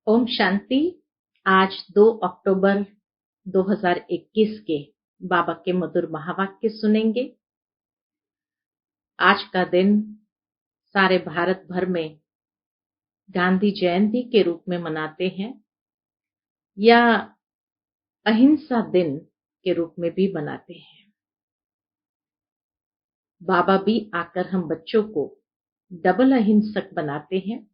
ओम शांति। आज 2 अक्टूबर 2021 के बाबा के मधुर महावाक्य सुनेंगे। आज का दिन सारे भारत भर में गांधी जयंती के रूप में मनाते हैं या अहिंसा दिन के रूप में भी मनाते हैं। बाबा भी आकर हम बच्चों को डबल अहिंसक बनाते हैं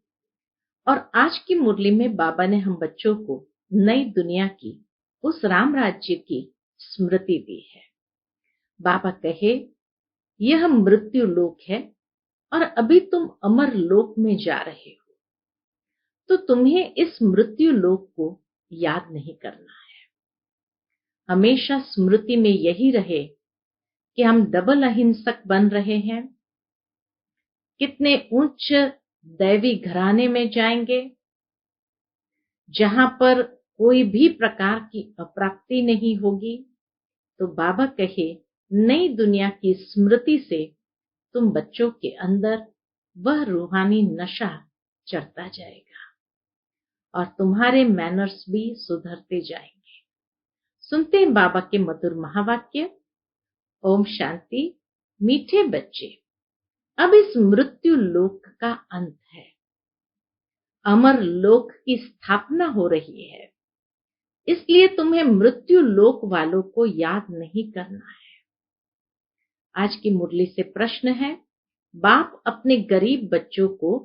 और आज की मुरली में बाबा ने हम बच्चों को नई दुनिया की उस राम राज्य की स्मृति दी है। बाबा कहे, यह मृत्यु लोक है और अभी तुम अमर लोक में जा रहे हो, तो तुम्हें इस मृत्यु लोक को याद नहीं करना है। हमेशा स्मृति में यही रहे कि हम डबल अहिंसक बन रहे हैं। कितने उच्च दैवी घराने में जाएंगे जहां पर कोई भी प्रकार की अप्राप्ति नहीं होगी। तो बाबा कहे, नई दुनिया की स्मृति से तुम बच्चों के अंदर वह रूहानी नशा चढ़ता जाएगा और तुम्हारे मैनर्स भी सुधरते जाएंगे। सुनते हैं बाबा के मधुर महावाक्य। ओम शांति। मीठे बच्चे, अब इस मृत्यु लोक का अंत है, अमर लोक की स्थापना हो रही है, इसलिए तुम्हें मृत्यु लोक वालों को याद नहीं करना है। आज की मुरली से प्रश्न है, बाप अपने गरीब बच्चों को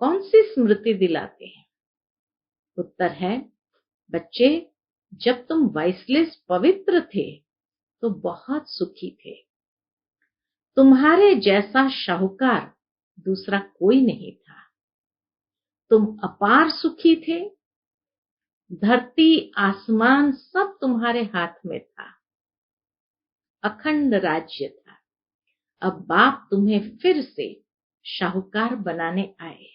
कौन सी स्मृति दिलाते हैं? उत्तर है, बच्चे, जब तुम वाइसलेस पवित्र थे तो बहुत सुखी थे। तुम्हारे जैसा शाहूकार दूसरा कोई नहीं था। तुम अपार सुखी थे। धरती आसमान सब तुम्हारे हाथ में था। अखंड राज्य था। अब बाप तुम्हें फिर से शाहूकार बनाने आए।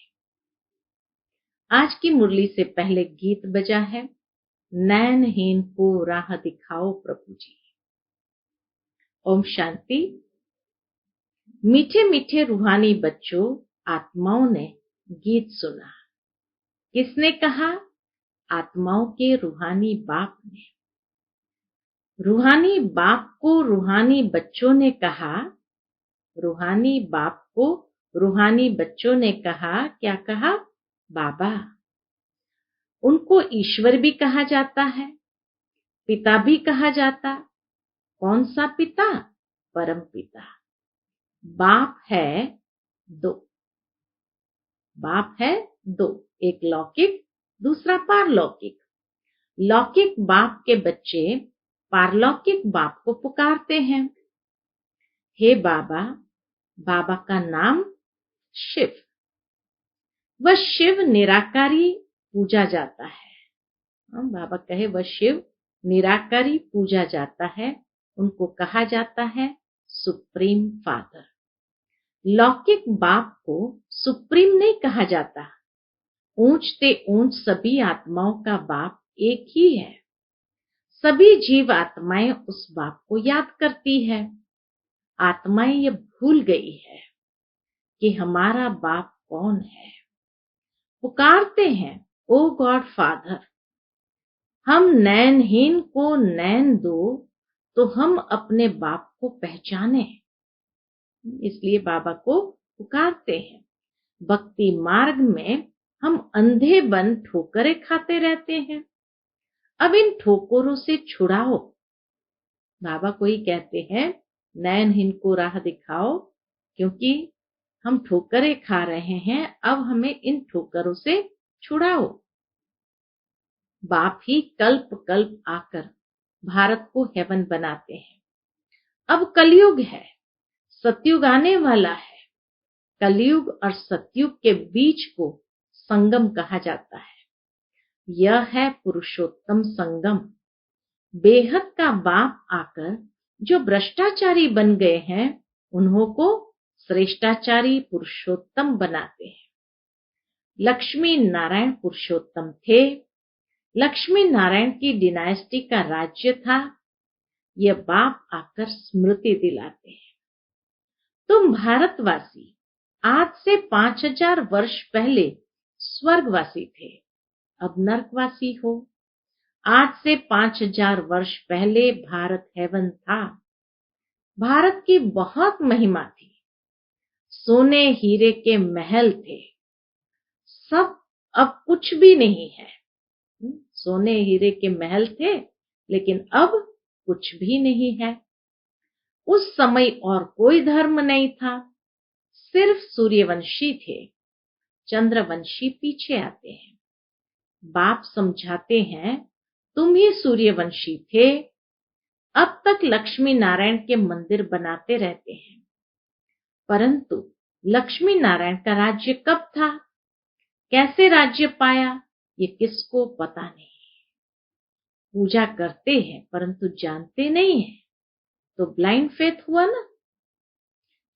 आज की मुरली से पहले गीत बजा है, नैनहीन को राह दिखाओ प्रभु जी। ओम शांति। मीठे मीठे रूहानी बच्चों, आत्माओं ने गीत सुना। किसने कहा? आत्माओं के रूहानी बाप ने। रूहानी बाप को रूहानी बच्चों ने कहा। रूहानी बाप को रूहानी बच्चों ने कहा, क्या कहा? बाबा। उनको ईश्वर भी कहा जाता है, पिता भी कहा जाता। कौन सा पिता? परम पिता। बाप है दो। बाप है दो, एक लौकिक, दूसरा पारलौकिक। लौकिक बाप के बच्चे पारलौकिक बाप को पुकारते हैं, हे बाबा। बाबा का नाम शिव। वह शिव निराकारी पूजा जाता है। बाबा कहे, वह शिव निराकारी पूजा जाता है। उनको कहा जाता है सुप्रीम फादर। लौकिक बाप को सुप्रीम नहीं कहा जाता। ऊंचते ऊंच सभी आत्माओं का बाप एक ही है। सभी जीव आत्माएं उस बाप को याद करती है। आत्माएं ये भूल गई है कि हमारा बाप कौन है। पुकारते हैं, ओ गॉड फादर, हम नैनहीन को नैन दो तो हम अपने बाप को पहचाने। इसलिए बाबा को पुकारते हैं। भक्ति मार्ग में हम अंधे बन ठोकरें खाते रहते हैं। अब इन ठोकरों से छुड़ाओ। बाबा को ही कहते हैं, नैनहीन को राह दिखाओ, क्योंकि हम ठोकरें खा रहे हैं। अब हमें इन ठोकरों से छुड़ाओ। बाप ही कल्प कल्प आकर भारत को हेवन बनाते हैं। अब कलयुग है, सतयुग आने वाला है। कलयुग और सतयुग के बीच को संगम कहा जाता है। यह है पुरुषोत्तम संगम। बेहद का बाप आकर जो भ्रष्टाचारी बन गए हैं, उन्हों को श्रेष्ठाचारी पुरुषोत्तम बनाते हैं। लक्ष्मी नारायण पुरुषोत्तम थे। लक्ष्मी नारायण की डिनास्टी का राज्य था। यह बाप आकर स्मृति दिलाते हैं, तुम भारतवासी आज से 5000 वर्ष पहले स्वर्गवासी थे। अब नरकवासी हो। आज से 5000 वर्ष पहले भारत हेवन था। भारत की बहुत महिमा थी। सोने हीरे के महल थे। सब अब कुछ भी नहीं है। सोने हीरे के महल थे, लेकिन अब कुछ भी नहीं है। उस समय और कोई धर्म नहीं था, सिर्फ सूर्यवंशी थे। चंद्रवंशी पीछे आते हैं। बाप समझाते हैं, तुम ही सूर्यवंशी थे। अब तक लक्ष्मी नारायण के मंदिर बनाते रहते हैं, परंतु लक्ष्मी नारायण का राज्य कब था, कैसे राज्य पाया, ये किसको पता नहीं। पूजा करते हैं परंतु जानते नहीं है, तो ब्लाइंड फेथ हुआ ना।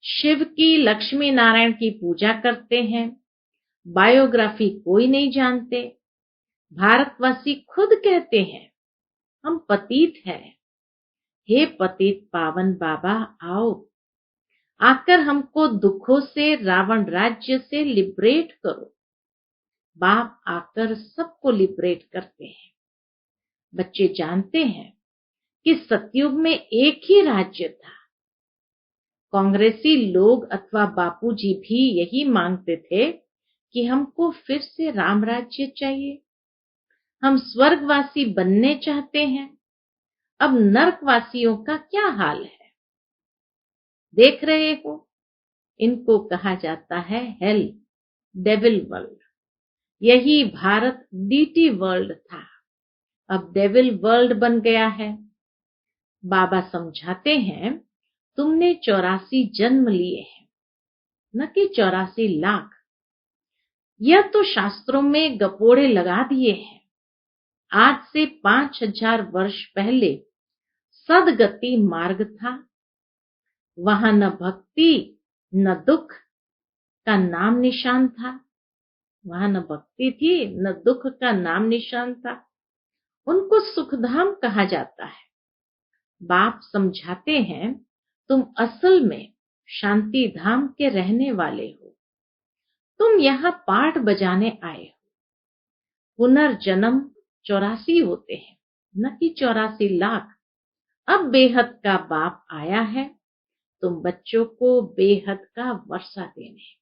शिव की, लक्ष्मी नारायण की पूजा करते हैं, बायोग्राफी कोई नहीं जानते। भारतवासी खुद कहते हैं, हम पतित हैं। हे पतित पावन बाबा, आओ, आकर हमको दुखों से, रावण राज्य से लिबरेट करो। बाप आकर सबको लिबरेट करते हैं। बच्चे जानते हैं कि सतयुग में एक ही राज्य था। कांग्रेसी लोग अथवा बापूजी भी यही मांगते थे कि हमको फिर से राम राज्य चाहिए। हम स्वर्गवासी बनने चाहते हैं। अब नरकवासियों का क्या हाल है, देख रहे हो। इनको कहा जाता है हेल, डेविल वर्ल्ड। यही भारत डीटी वर्ल्ड था, अब डेविल वर्ल्ड बन गया है। बाबा समझाते हैं, तुमने 84 जन्म लिए हैं, न कि 84 लाख। यह तो शास्त्रों में गपोड़े लगा दिए हैं। आज से 5000 वर्ष पहले सदगति मार्ग था। वहां न भक्ति न दुख का नाम निशान था। वहां न भक्ति थी न दुख का नाम निशान था। उनको सुखधाम कहा जाता है। बाप समझाते हैं, तुम असल में शांति धाम के रहने वाले हो। तुम यहाँ पाठ बजाने आए हो। पुनर्जन्म 84 होते हैं, न कि 84 लाख। अब बेहद का बाप आया है, तुम बच्चों को बेहद का वर्षा देने।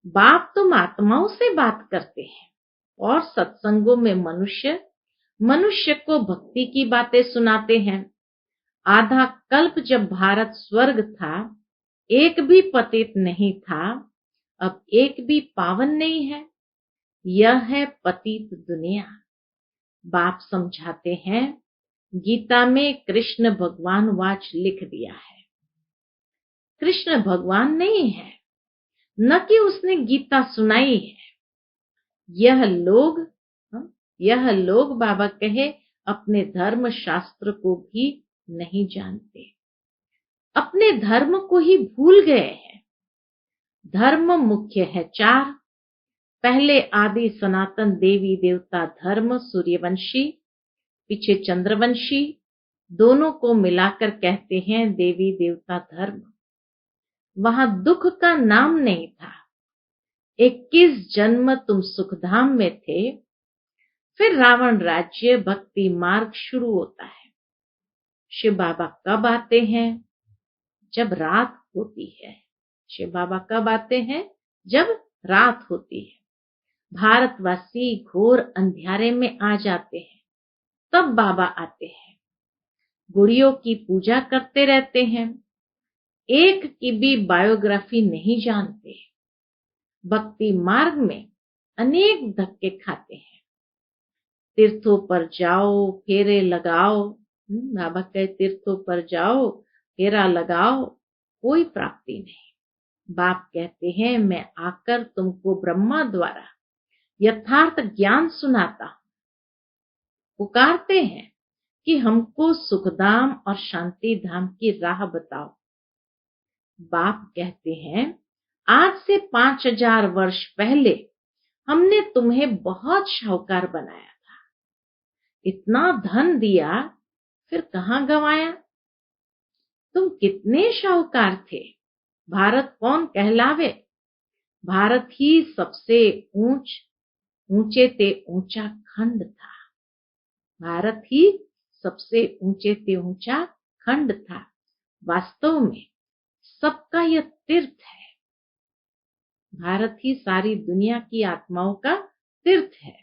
बाप तुम आत्माओं से बात करते हैं और सत्संगों में मनुष्य को भक्ति की बातें सुनाते हैं। आधा कल्प जब भारत स्वर्ग था, एक भी पतित नहीं था, अब एक भी पावन नहीं है। यह है पतित दुनिया। बाप समझाते हैं, गीता में कृष्ण भगवान वाच लिख दिया है। कृष्ण भगवान नहीं है, न कि उसने गीता सुनाई है। यह लोग बाबा कहे अपने धर्म शास्त्र को भी नहीं जानते, अपने धर्म को ही भूल गए हैं। धर्म मुख्य है 4। पहले आदि सनातन देवी देवता धर्म सूर्यवंशी, पीछे चंद्रवंशी, दोनों को मिलाकर कहते हैं देवी देवता धर्म। वहां दुख का नाम नहीं था। 21 जन्म तुम सुखधाम में थे। फिर रावण राज्य भक्ति मार्ग शुरू होता है। शिव बाबा कब आते हैं? जब रात होती है। शिव बाबा कब आते हैं? जब रात होती है। भारतवासी घोर अंधियारे में आ जाते हैं, तब बाबा आते हैं। गुड़ियों की पूजा करते रहते हैं, एक की भी बायोग्राफी नहीं जानते। भक्ति मार्ग में अनेक धक्के खाते हैं। तीर्थों पर जाओ, फेरे लगाओ। बाबा कहे तीर्थों पर जाओ, फेरा लगाओ, कोई प्राप्ति नहीं। बाप कहते हैं, मैं आकर तुमको ब्रह्मा द्वारा यथार्थ ज्ञान सुनाता हूं। पुकारते हैं कि हमको सुखधाम और शांति धाम की राह बताओ। बाप कहते हैं, आज से 5000 वर्ष पहले हमने तुम्हें बहुत शाहूकार बनाया था। इतना धन दिया, फिर कहां गंवाया? तुम कितने शाहूकार थे? भारत कौन कहलावे? भारत ही सबसे ऊंच ऊंचे ते ऊंचा खंड था। भारत ही सबसे ऊंचे ते ऊंचा खंड था। वास्तव में सबका यह तीर्थ है। भारत ही सारी दुनिया की आत्माओं का तीर्थ है,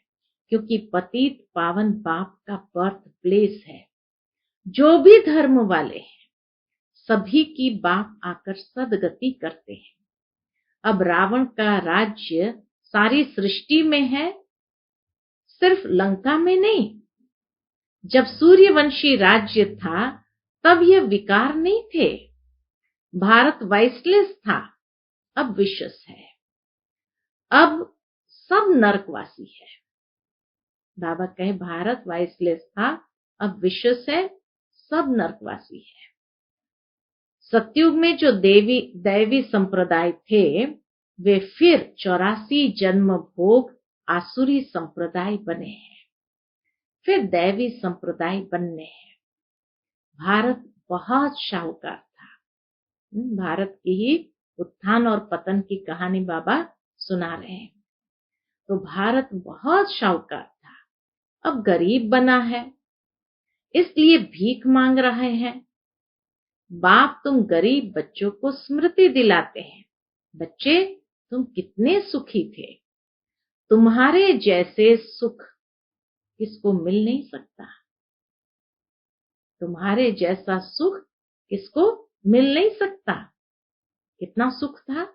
क्योंकि पतित पावन बाप का बर्थ प्लेस है। जो भी धर्म वाले हैं सभी की बाप आकर सदगति करते हैं। अब रावण का राज्य सारी सृष्टि में है, सिर्फ लंका में नहीं। जब सूर्यवंशी राज्य था तब यह विकार नहीं थे। भारत वाइसलेस था, अब विशस है। अब सब नरकवासी है। बाबा कहे भारत वाइसलेस था, अब विशस है, सब नरकवासी है। सतयुग में जो दैवी संप्रदाय थे वे फिर 84 जन्म भोग आसुरी संप्रदाय बने हैं, फिर दैवी संप्रदाय बनने हैं। भारत बहुत शाहूकार था। भारत की ही उत्थान और पतन की कहानी बाबा सुना रहे हैं। तो भारत बहुत शाहूकार था, अब गरीब बना है, इसलिए भीख मांग रहे हैं। बाप तुम गरीब बच्चों को स्मृति दिलाते हैं, बच्चे तुम कितने सुखी थे, तुम्हारे जैसे सुख किसको मिल नहीं सकता। तुम्हारे जैसा सुख किसको मिल नहीं सकता। कितना सुख था,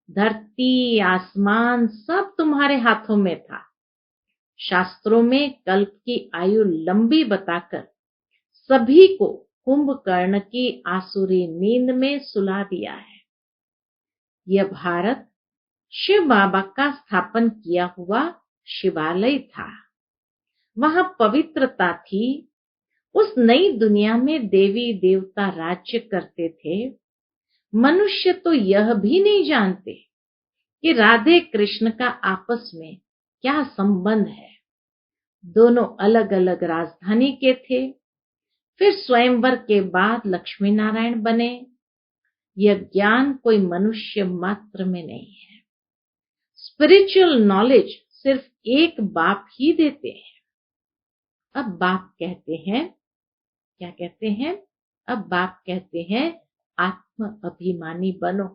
धरती आसमान सब तुम्हारे हाथों में था। शास्त्रों में कल्प की आयु लंबी बताकर सभी को कुंभकर्ण की आसुरी नींद में सुला दिया है। यह भारत शिव बाबा का स्थापन किया हुआ शिवालय था। वहां पवित्रता थी। उस नई दुनिया में देवी देवता राज्य करते थे। मनुष्य तो यह भी नहीं जानते कि राधे कृष्ण का आपस में क्या संबंध है। दोनों अलग अलग राजधानी के थे। फिर स्वयंवर के बाद लक्ष्मी नारायण बने। यह ज्ञान कोई मनुष्य मात्र में नहीं है। स्पिरिचुअल नॉलेज सिर्फ एक बाप ही देते हैं। अब बाप कहते हैं, क्या कहते हैं? अब बाप कहते हैं आत्म अभिमानी बनो।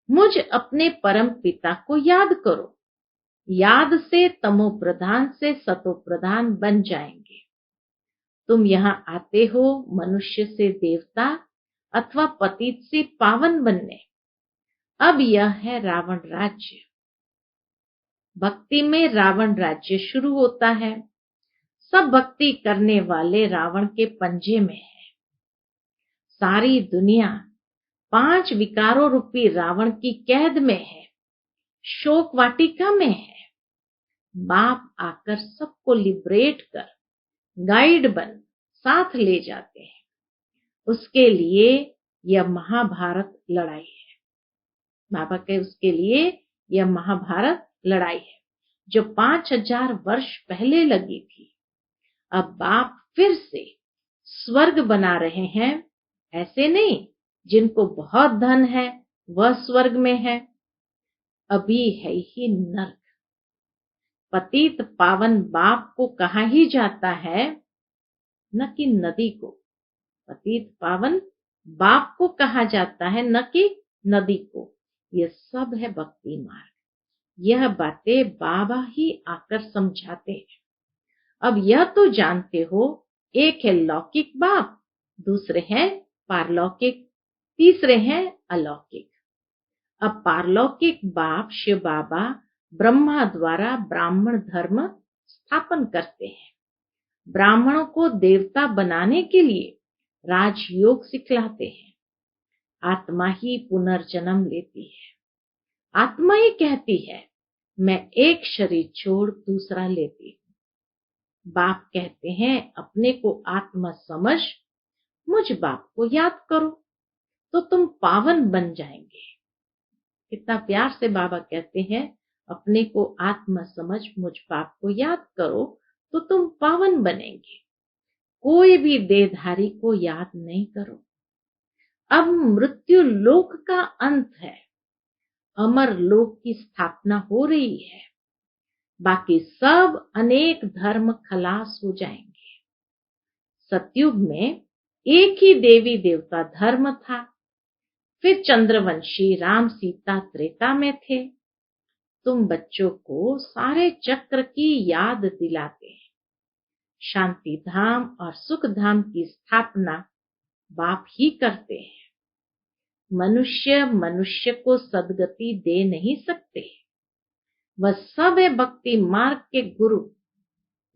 मुझ अपने परम पिता को याद करो। याद से तमो प्रधान से सतो प्रधान बन जाएंगे। तुम यहाँ आते हो मनुष्य से देवता अथवा पतित से पावन बनने। अब यह है रावण राज्य। भक्ति में रावण राज्य शुरू होता है। सब भक्ति करने वाले रावण के पंजे में है। सारी दुनिया 5 विकारों रूपी रावण की कैद में है, शोक वाटिका में है। बाप आकर सबको लिबरेट कर गाइड बन साथ ले जाते हैं। उसके लिए यह महाभारत लड़ाई है। बाबा के उसके लिए यह महाभारत लड़ाई है जो 5000 वर्ष पहले लगी थी। अब बाप फिर से स्वर्ग बना रहे हैं। ऐसे नहीं जिनको बहुत धन है वह स्वर्ग में है, अभी है ही नर्क। पतित पावन बाप को कहा ही जाता है, न कि नदी को। पतित पावन बाप को कहा जाता है, न कि नदी को। यह सब है भक्ति मार्ग। यह बातें बाबा ही आकर समझाते हैं। अब यह तो जानते हो, एक है लौकिक बाप, दूसरे हैं पारलौकिक, तीसरे हैं अलौकिक। अब पारलौकिक बाप शिव बाबा ब्रह्मा द्वारा ब्राह्मण धर्म स्थापन करते हैं। ब्राह्मणों को देवता बनाने के लिए राजयोग सिखलाते हैं। आत्मा ही पुनर्जन्म लेती है। आत्मा ही कहती है मैं एक शरीर छोड़ दूसरा लेती हूँ। बाप कहते हैं अपने को आत्मा समझ मुझ बाप को याद करो तो तुम पावन बन जाएंगे। कितना प्यार से बाबा कहते हैं अपने को आत्मा समझ मुझ बाप को याद करो तो तुम पावन बनेंगे। कोई भी देहधारी को याद नहीं करो। अब मृत्यु लोक का अंत है, अमर लोक की स्थापना हो रही है। बाकी सब अनेक धर्म खलास हो जाएंगे। सतयुग में एक ही देवी देवता धर्म था। फिर चंद्रवंशी राम सीता त्रेता में थे। तुम बच्चों को सारे चक्र की याद दिलाते हैं। शांति धाम और सुख धाम की स्थापना बाप ही करते हैं। मनुष्य मनुष्य को सद्गति दे नहीं सकते। वह सब है भक्ति मार्ग के गुरु,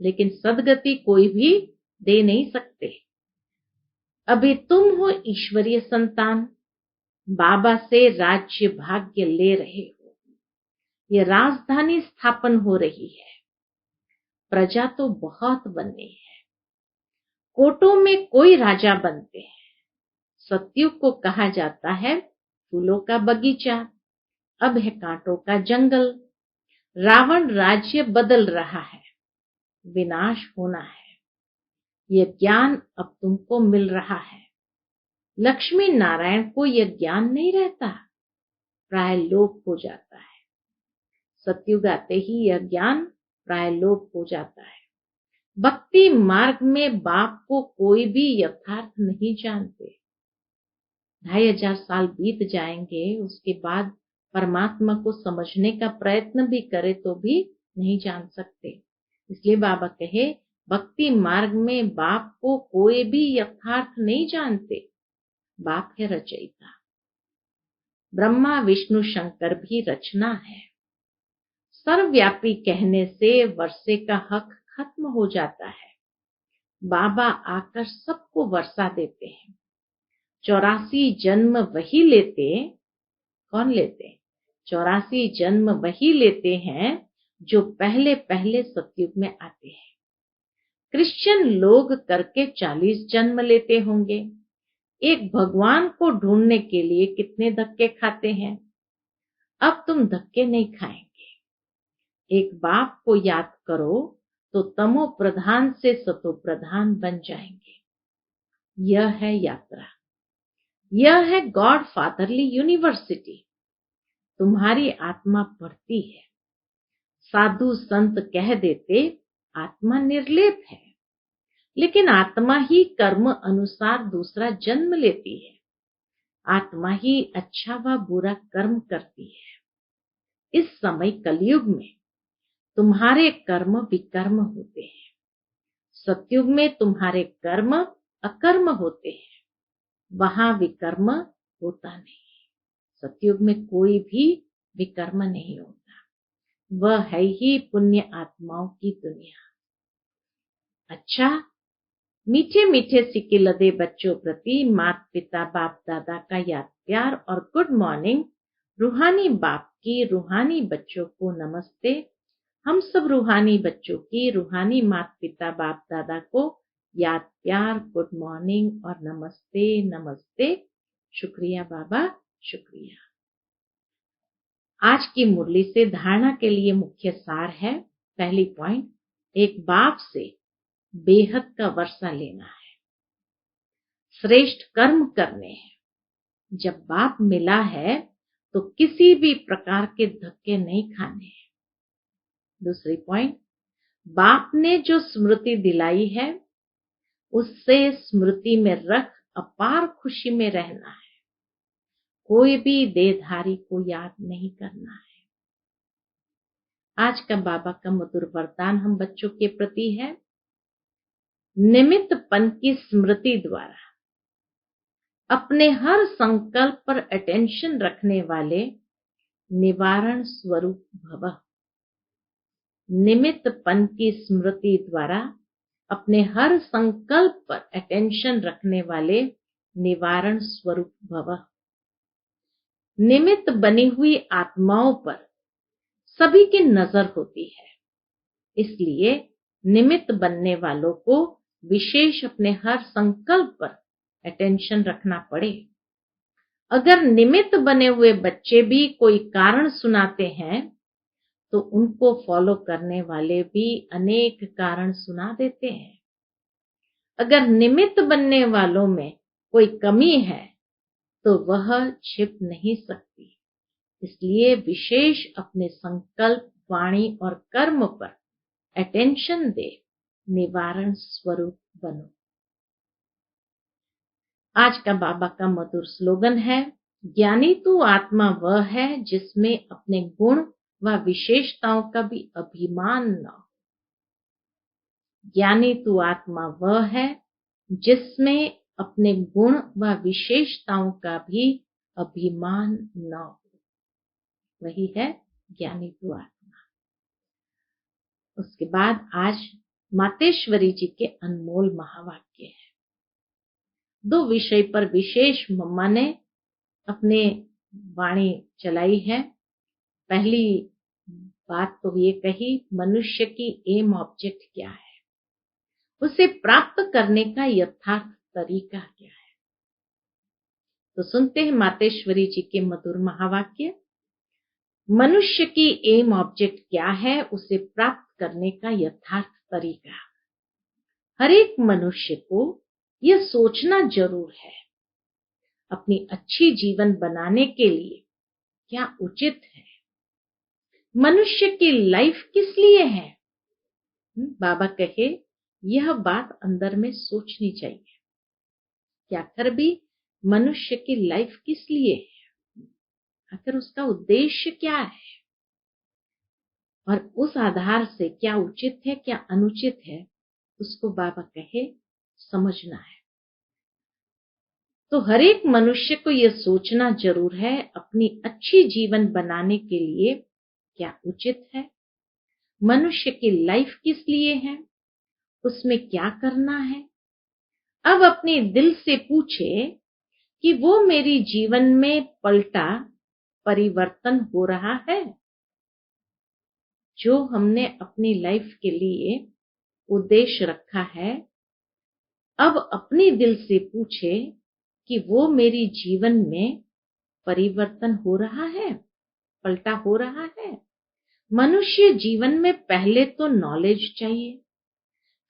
लेकिन सद्गति कोई भी दे नहीं सकते। अभी तुम हो ईश्वरीय संतान, बाबा से राज्य भाग्य ले रहे हो। ये राजधानी स्थापन हो रही है। प्रजा तो बहुत बननी है। कोटों में कोई राजा बनते हैं। सतयुग को कहा जाता है फूलों का बगीचा, अब है कांटों का जंगल। रावण राज्य बदल रहा है, विनाश होना है। यह ज्ञान अब तुमको मिल रहा है। लक्ष्मी नारायण को यह ज्ञान नहीं रहता, प्राय लोप हो जाता है। सतयुग आते ही यह ज्ञान प्राय लोप हो जाता है। भक्ति मार्ग में बाप को कोई भी यथार्थ नहीं जानते। 2500 साल बीत जाएंगे, उसके बाद परमात्मा को समझने का प्रयत्न भी करे तो भी नहीं जान सकते। इसलिए बाबा कहे भक्ति मार्ग में बाप को कोई भी यथार्थ नहीं जानते। बाप है रचयिता। ब्रह्मा विष्णु शंकर भी रचना है। सर्वव्यापी कहने से वर्षे का हक खत्म हो जाता है। बाबा आकर सबको वर्षा देते हैं। 84 जन्म वही लेते। कौन लेते? 84 जन्म वही लेते हैं जो पहले पहले सतयुग में आते हैं। क्रिश्चियन लोग करके 40 जन्म लेते होंगे। एक भगवान को ढूंढने के लिए कितने धक्के खाते हैं। अब तुम धक्के नहीं खाएंगे। एक बाप को याद करो तो तमो प्रधान से सतो प्रधान बन जाएंगे। यह है यात्रा। यह है गॉड फादरली यूनिवर्सिटी। तुम्हारी आत्मा पढ़ती है। साधु संत कह देते आत्मा निर्लेप है, लेकिन आत्मा ही कर्म अनुसार दूसरा जन्म लेती है। आत्मा ही अच्छा व बुरा कर्म करती है। इस समय कलयुग में तुम्हारे कर्म विकर्म होते हैं। सतयुग में तुम्हारे कर्म अकर्म होते हैं। वहां विकर्म होता नहीं। सतयुग में कोई भी विकर्म नहीं होता। वह है ही पुण्य आत्माओं की दुनिया। अच्छा, मीठे मीठे सिक्के लदे बच्चों प्रति माता पिता बाप दादा का याद प्यार और गुड मॉर्निंग। रूहानी बाप की रूहानी बच्चों को नमस्ते। हम सब रूहानी बच्चों की रूहानी माता पिता बाप दादा को याद प्यार गुड मॉर्निंग और नमस्ते नमस्ते। शुक्रिया बाबा, शुक्रिया। आज की मुरली से धारणा के लिए मुख्य सार है। पहली पॉइंट, एक बाप से बेहद का वर्षा लेना है। श्रेष्ठ कर्म करने हैं। जब बाप मिला है तो किसी भी प्रकार के धक्के नहीं खाने हैं। दूसरी पॉइंट, बाप ने जो स्मृति दिलाई है उससे स्मृति में रख अपार खुशी में रहना है। कोई भी देहधारी को याद नहीं करना है। आज का बाबा का मधुर वरदान हम बच्चों के प्रति है। निमित्तपन की स्मृति द्वारा अपने हर संकल्प पर अटेंशन रखने वाले निवारण स्वरूप भव। निमित्तपन की स्मृति द्वारा अपने हर संकल्प पर अटेंशन रखने वाले निवारण स्वरूप भव। निमित्त बनी हुई आत्माओं पर सभी की नजर होती है, इसलिए निमित्त बनने वालों को विशेष अपने हर संकल्प पर अटेंशन रखना पड़े। अगर निमित्त बने हुए बच्चे भी कोई कारण सुनाते हैं तो उनको फॉलो करने वाले भी अनेक कारण सुना देते हैं। अगर निमित्त बनने वालों में कोई कमी है तो वह छिप नहीं सकती। इसलिए विशेष अपने संकल्प वाणी और कर्म पर अटेंशन दे, निवारण स्वरूप बनो। आज का बाबा का मधुर स्लोगन है, ज्ञानी तो आत्मा वह है जिसमें अपने गुण व विशेषताओं का भी अभिमान न हो। ज्ञानी तो आत्मा वह है जिसमें अपने गुण व विशेषताओं का भी अभिमान न हो। वही है ज्ञानी तो आत्मा। उसके बाद आज मातेश्वरी जी के अनमोल महावाक्य है। 2 विषय पर विशेष मम्मा ने अपने वाणी चलाई है। पहली बात तो ये कही, मनुष्य की एम ऑब्जेक्ट क्या है, उसे प्राप्त करने का यथार्थ तरीका क्या है। तो सुनते हैं मातेश्वरी जी के मधुर महावाक्य। मनुष्य की एम ऑब्जेक्ट क्या है, उसे प्राप्त करने का यथार्थ तरीका। हर एक मनुष्य को यह सोचना जरूर है, अपनी अच्छी जीवन बनाने के लिए क्या उचित है। मनुष्य की लाइफ किस लिए है? बाबा कहे यह बात अंदर में सोचनी चाहिए कि आखिर भी मनुष्य की लाइफ किस लिए है, आखिर उसका उद्देश्य क्या है, और उस आधार से क्या उचित है क्या अनुचित है, उसको बाबा कहे समझना है। तो हर एक मनुष्य को यह सोचना जरूर है, अपनी अच्छी जीवन बनाने के लिए क्या उचित है, मनुष्य की लाइफ किस लिए है, उसमें क्या करना है। अब अपने दिल से पूछे कि वो मेरी जीवन में पलटा परिवर्तन हो रहा है। जो हमने अपनी लाइफ के लिए उद्देश्य रखा है, अब अपने दिल से पूछे कि वो मेरी जीवन में परिवर्तन हो रहा है, पलटा हो रहा है। मनुष्य जीवन में पहले तो नॉलेज चाहिए,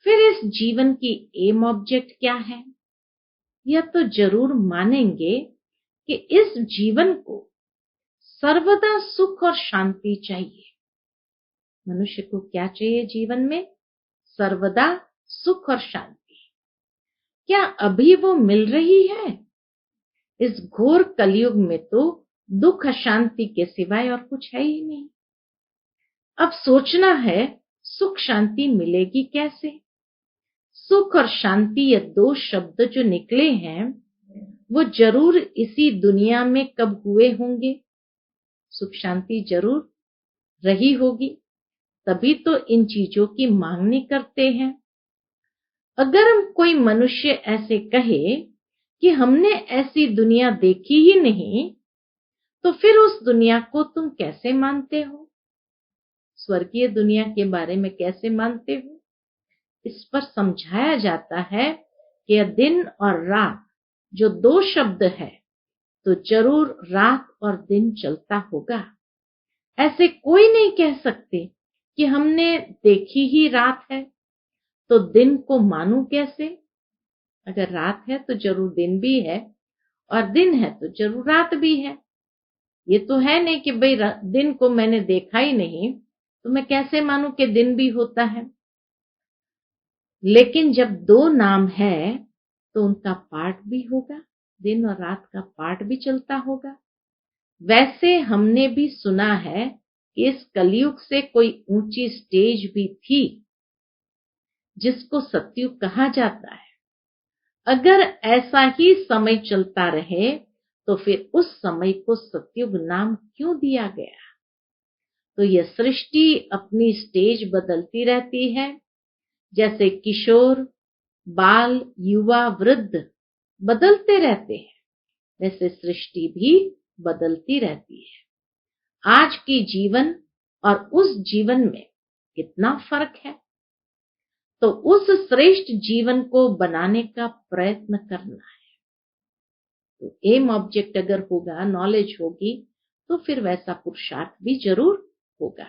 फिर इस जीवन की एम ऑब्जेक्ट क्या है। यह तो जरूर मानेंगे कि इस जीवन को सर्वदा सुख और शांति चाहिए। मनुष्य को क्या चाहिए जीवन में? सर्वदा सुख और शांति। क्या अभी वो मिल रही है? इस घोर कलयुग में तो दुख अशांति के सिवाय और कुछ है ही नहीं। अब सोचना है सुख शांति मिलेगी कैसे। सुख और शांति ये 2 शब्द जो निकले हैं वो जरूर इसी दुनिया में कब हुए होंगे। सुख शांति जरूर रही होगी, तभी तो इन चीजों की मांगनी करते हैं। अगर हम कोई मनुष्य ऐसे कहे कि हमने ऐसी दुनिया देखी ही नहीं, तो फिर उस दुनिया को तुम कैसे मानते हो? स्वर्गीय दुनिया के बारे में कैसे मानते हो? इस पर समझाया जाता है कि दिन और रात जो 2 शब्द है, तो जरूर रात और दिन चलता होगा। ऐसे कोई नहीं कह सकते कि हमने देखी ही रात है, तो दिन को मानूं कैसे। अगर रात है तो जरूर दिन भी है, और दिन है तो जरूर रात भी है। ये तो है नहीं कि भाई दिन को मैंने देखा ही नहीं तो मैं कैसे मानूं कि दिन भी होता है। लेकिन जब 2 नाम है तो उनका पार्ट भी होगा, दिन और रात का पार्ट भी चलता होगा। वैसे हमने भी सुना है कि इस कलयुग से कोई ऊंची स्टेज भी थी जिसको सतयुग कहा जाता है। अगर ऐसा ही समय चलता रहे तो फिर उस समय को सतयुग नाम क्यों दिया गया। तो यह सृष्टि अपनी स्टेज बदलती रहती है। जैसे किशोर, बाल, युवा, वृद्ध बदलते रहते हैं, वैसे सृष्टि भी बदलती रहती है। आज की जीवन और उस जीवन में कितना फर्क है। तो उस श्रेष्ठ जीवन को बनाने का प्रयत्न करना है। तो एम ऑब्जेक्ट अगर होगा, नॉलेज होगी, तो फिर वैसा पुरुषार्थ भी जरूर होगा।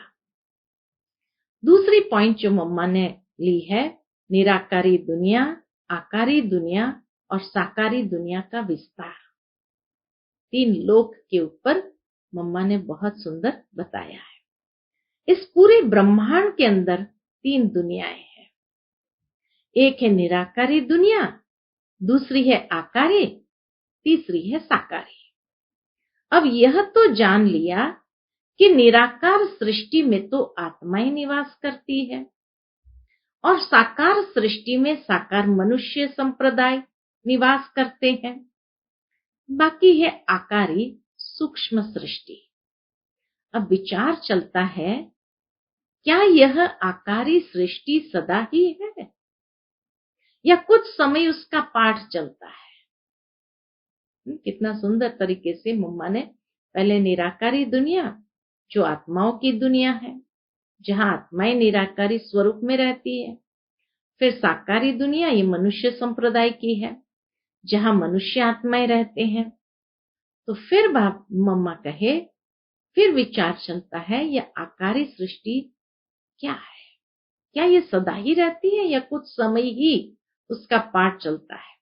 दूसरी पॉइंट जो मम्मा ने ली है, निराकारी दुनिया, आकारी दुनिया और साकारी दुनिया का विस्तार। 3 लोक के ऊपर मम्मा ने बहुत सुंदर बताया है। इस पूरे ब्रह्मांड के अंदर 3 दुनियाएं हैं। एक है निराकारी दुनिया, दूसरी है आकारी, तीसरी है साकारी। अब यह तो जान लिया कि निराकार सृष्टि में तो आत्माएं निवास करती है और साकार सृष्टि में साकार मनुष्य संप्रदाय निवास करते हैं। बाकी है आकारी सूक्ष्म सृष्टि। अब विचार चलता है, क्या यह आकारी सृष्टि सदा ही है या कुछ समय उसका पाठ चलता है? कितना सुंदर तरीके से मम्मा ने पहले निराकारी दुनिया, जो आत्माओं की दुनिया है, जहां आत्माएं निराकारी स्वरूप में रहती है। फिर साकारी दुनिया, ये मनुष्य संप्रदाय की है, जहां मनुष्य आत्माएं रहते हैं। तो फिर मम्मा कहे, फिर विचार चलता है, यह आकारी सृष्टि क्या है? क्या ये सदा ही रहती है या कुछ समय ही उसका पाठ चलता है?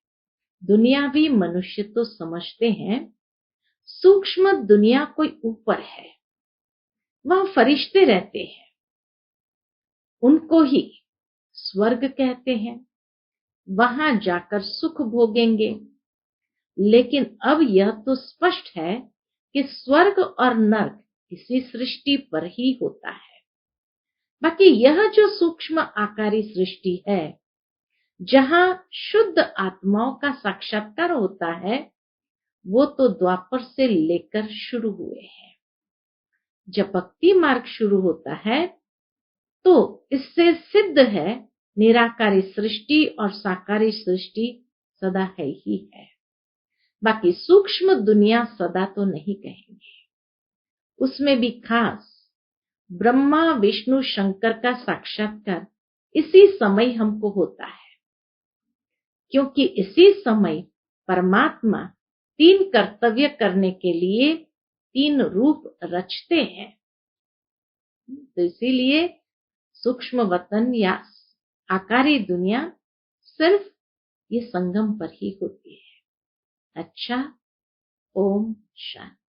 दुनियावी मनुष्य तो समझते हैं सूक्ष्म दुनिया कोई ऊपर है, वहां फरिश्ते रहते हैं, उनको ही स्वर्ग कहते हैं, वहां जाकर सुख भोगेंगे। लेकिन अब यह तो स्पष्ट है कि स्वर्ग और नर्क इसी सृष्टि पर ही होता है। बाकी यह जो सूक्ष्म आकारी सृष्टि है, जहां शुद्ध आत्माओं का साक्षात्कार होता है, वो तो द्वापर से लेकर शुरू हुए हैं। जब भक्ति मार्ग शुरू होता है तो इससे सिद्ध है निराकारी सृष्टि और साकारी सृष्टि सदा है ही है। बाकी सूक्ष्म दुनिया सदा तो नहीं कहेंगे, उसमें भी खास ब्रह्मा विष्णु शंकर का साक्षात्कार इसी समय हमको होता है, क्योंकि इसी समय परमात्मा 3 कर्तव्य करने के लिए 3 रूप रचते हैं। तो इसीलिए सूक्ष्म वतन या आकारी दुनिया सिर्फ ये संगम पर ही होती है। अच्छा, ओम शांति।